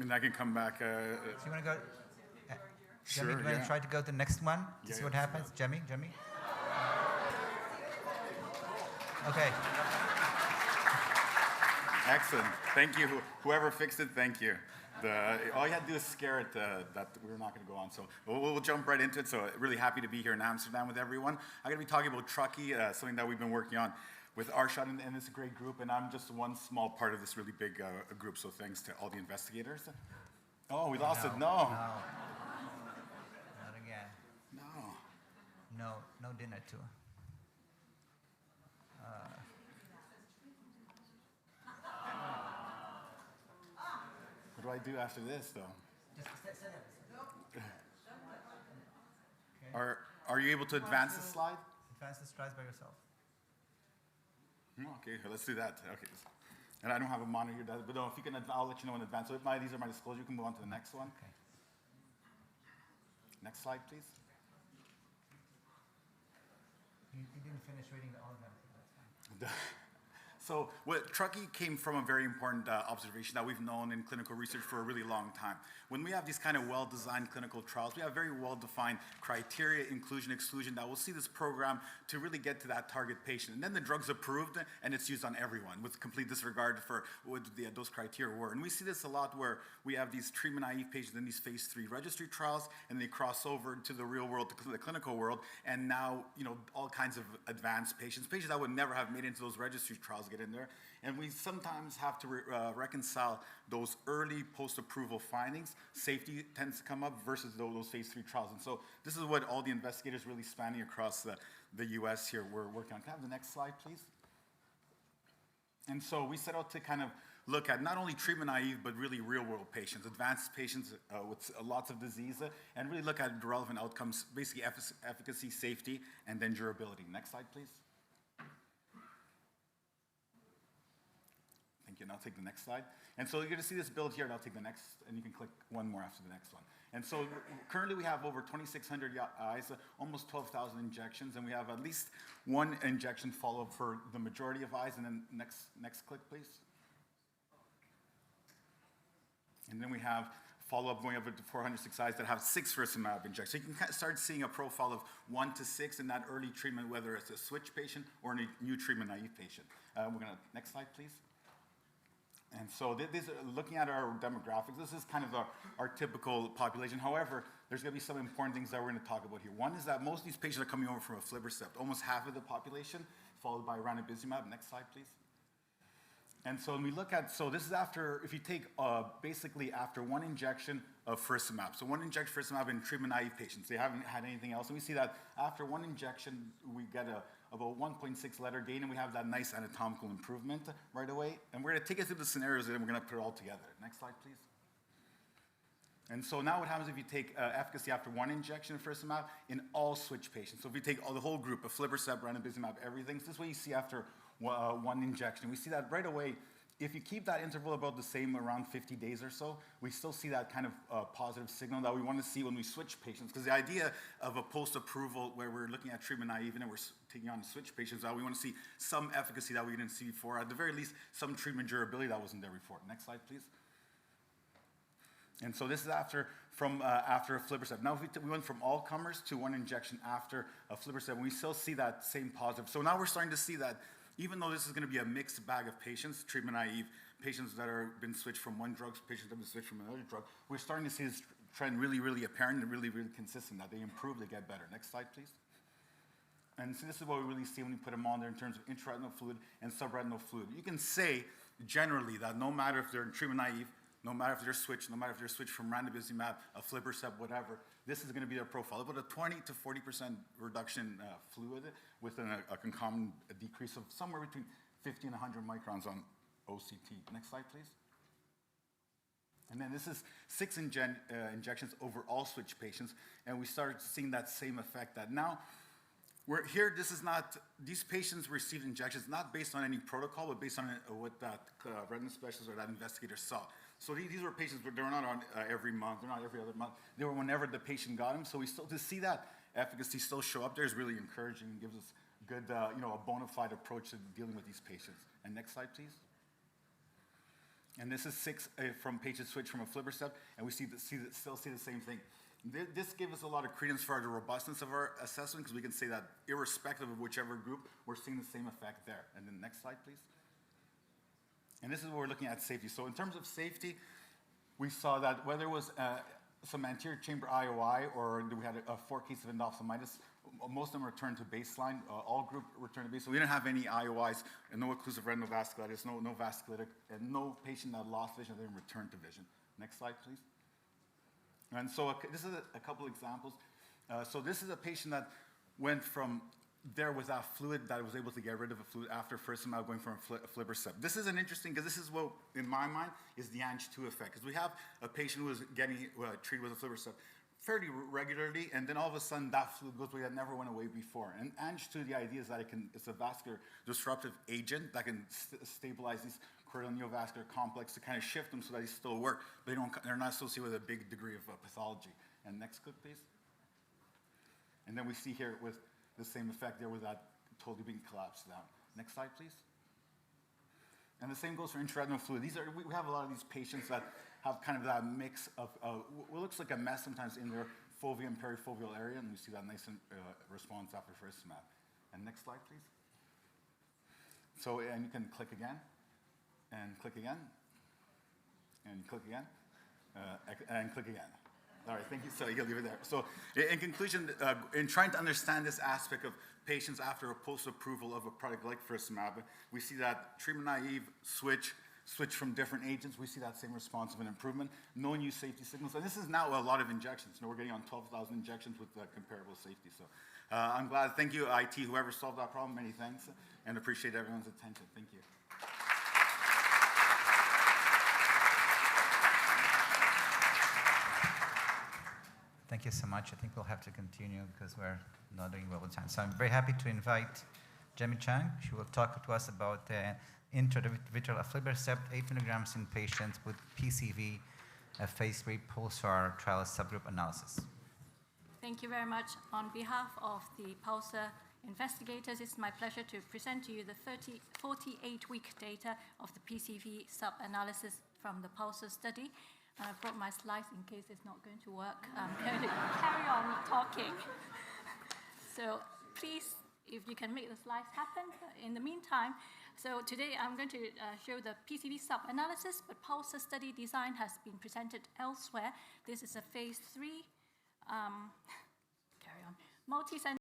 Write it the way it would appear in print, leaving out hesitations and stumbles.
And I can come back. So you want to go? Sure, Jemmy, do you want to try to go to the next one to see what happens? Jemmy? Okay. Excellent. Thank you. Whoever fixed it, thank you. All you had to do is scare it that we were not going to go on. So we'll jump right into it. So really happy to be here in Amsterdam with everyone. I'm going to be talking about TRUCKEE, something that we've been working on with Arshad, and it's a great group. And I'm just one small part of this really big group. So thanks to all the investigators. Oh, we lost it. No. Not again. No dinner too. What do I do after this, though? Just sit Okay. Are you able to advance the slide? Advance the slides by yourself. Okay, let's do that. Okay. And I don't have a monitor here, but no, if you can, I'll let you know in advance. So these are my disclosures. You can move on to the next one. Okay. Next slide, please. You didn't finish reading all of them. That's fine. So TRUCKEE came from a very important observation that we've known in clinical research for a really long time. When we have these kind of well-designed clinical trials, we have very well-defined criteria, inclusion, exclusion, that will see this program to really get to that target patient. And then the drug's approved, and it's used on everyone with complete disregard for what those criteria were. And we see this a lot where we have these treatment-naive patients in these phase 3 registry trials, and they cross over to the real world, to the clinical world, and now, all kinds of advanced patients that would never have made it into those registry trials get in there. And we sometimes have to reconcile those early post-approval findings. Safety tends to come up versus those phase 3 trials. And so this is what all the investigators really spanning across the US here we're working on. Can I have the next slide, please? And so we set out to kind of look at not only treatment naive, but really real-world patients, advanced patients with lots of disease, and really look at the relevant outcomes, basically efficacy, safety, and then durability. Next slide, please. Thank you, and I'll take the next slide. And so you're going to see this build here, and I'll take the next, and you can click one more after the next one. And so currently we have over 2,600 eyes, almost 12,000 injections, and we have at least one injection follow-up for the majority of eyes. And then next click, please. And then we have follow-up going over to 406 eyes that have 6 Faricimab injections. So you can start seeing a profile of 1 to 6 in that early treatment, whether it's a switch patient or a new treatment-naive patient. Next slide, please. And so looking at our demographics, this is kind of our typical population. However, there's going to be some important things that we're going to talk about here. One is that most of these patients are coming over from aflibercept, almost half of the population, followed by ranibizumab. Next slide, please. And so when we look at, so this is after, if you take basically after one injection of Faricimab. So one injection of Faricimab in treatment-naive patients. They haven't had anything else. And we see that after one injection, we get about 1.6 letter gain, and we have that nice anatomical improvement right away. And we're going to take it through the scenarios, and we're going to put it all together. Next slide, please. And so now what happens if you take efficacy after one injection of Faricimab in all switch patients? So if you take the whole group, aflibercept, ranibizumab, everything, so this is what you see after one injection. We see that right away. If you keep that interval about the same, around 50 days or so, we still see that kind of positive signal that we want to see when we switch patients. Because the idea of a post-approval where we're looking at treatment-naive and we're taking on switch patients, we want to see some efficacy that we didn't see before. At the very least, some treatment durability that wasn't there before. Next slide, please. And so this is after aflibercept. Now we went from all comers to one injection after aflibercept, and we still see that same positive. So now we're starting to see that even though this is going to be a mixed bag of patients, treatment-naive, patients that are been switched from one drug, patients that have been switched from another drug, we're starting to see this trend really, really apparent and really, really consistent, that they improve, they get better. Next slide, please. And so this is what we really see when we put them on there in terms of intraretinal fluid and subretinal fluid. You can say generally that no matter if they're treatment-naive, no matter if they're switched, from ranibizumab, aflibercept, whatever, this is going to be their profile. About a 20 to 40% reduction fluid with a concomitant decrease of somewhere between 50 and 100 microns on OCT. Next slide, please. And then this is 6 injections over all switch patients, and we start seeing that same effect. That now, we're here, these patients received injections not based on any protocol, but based on what that retina specialist or that investigator saw. So these were patients, but they were not on every month, they're not every other month. They were whenever the patient got them. So to see that efficacy still show up there is really encouraging and gives us good, a bona fide approach to dealing with these patients. And next slide, please. And this is 6 from patients switched from aflibercept, and we still see the same thing. This gives us a lot of credence for the robustness of our assessment, because we can say that irrespective of whichever group, we're seeing the same effect there. And then next slide, please. And this is what we're looking at safety. So in terms of safety, we saw that whether it was some anterior chamber IOI or we had 4 cases of endophthalmitis, most of them returned to baseline. All group returned to baseline. So we didn't have any IOIs, and no occlusive retinal vasculitis, no vasculitic, and no patient that lost vision that didn't return to vision. Next slide, please. And so this is a couple examples. So this is a patient that went from there without fluid that was able to get rid of a fluid after faricimab going from aflibercept. This is an interesting, because this is what, in my mind, is the Ang-2 effect. Because we have a patient who was getting treated with aflibercept fairly regularly, and then all of a sudden that fluid goes away that never went away before. And Ang-2, the idea is that it's a vascular disruptive agent that can stabilize these choroidal neovascular complex to kind of shift them so that they still work, but they're not associated with a big degree of pathology. And next clip, please. And then we see here with the same effect there with that totally being collapsed down. Next slide, please. And the same goes for intraretinal fluid. We have a lot of these patients that have kind of that mix of what looks like a mess sometimes in their fovea and perifoveal area, and we see that nice response after faricimab. And next slide, please. So, and you can click again, and click again, and click again, and click again. All right, thank you. So you can leave it there. So in conclusion, in trying to understand this aspect of patients after a post-approval of a product like faricimab, we see that treatment-naive switch from different agents, we see that same response of an improvement. No new safety signals. And this is now a lot of injections. We're getting on 12,000 injections with comparable safety. So I'm glad. Thank you, IT, whoever solved that problem. Many thanks, and appreciate everyone's attention. Thank you. Thank you so much. I think we'll have to continue because we're not doing well with time. So I'm very happy to invite Jamie Chang. She will talk to us about intravitreal aflibercept 8 milligrams in patients with PCV, a phase 3 PULSAR trial subgroup analysis. Thank you very much. On behalf of the PULSAR investigators, it's my pleasure to present to you the 48-week data of the PCV sub-analysis from the PULSAR study. And I've brought my slides in case it's not going to work. I'm going to carry on talking. So please, if you can make the slides happen. In the meantime, so today I'm going to show the PCV sub-analysis, but PULSAR study design has been presented elsewhere. This is a phase 3, multi-center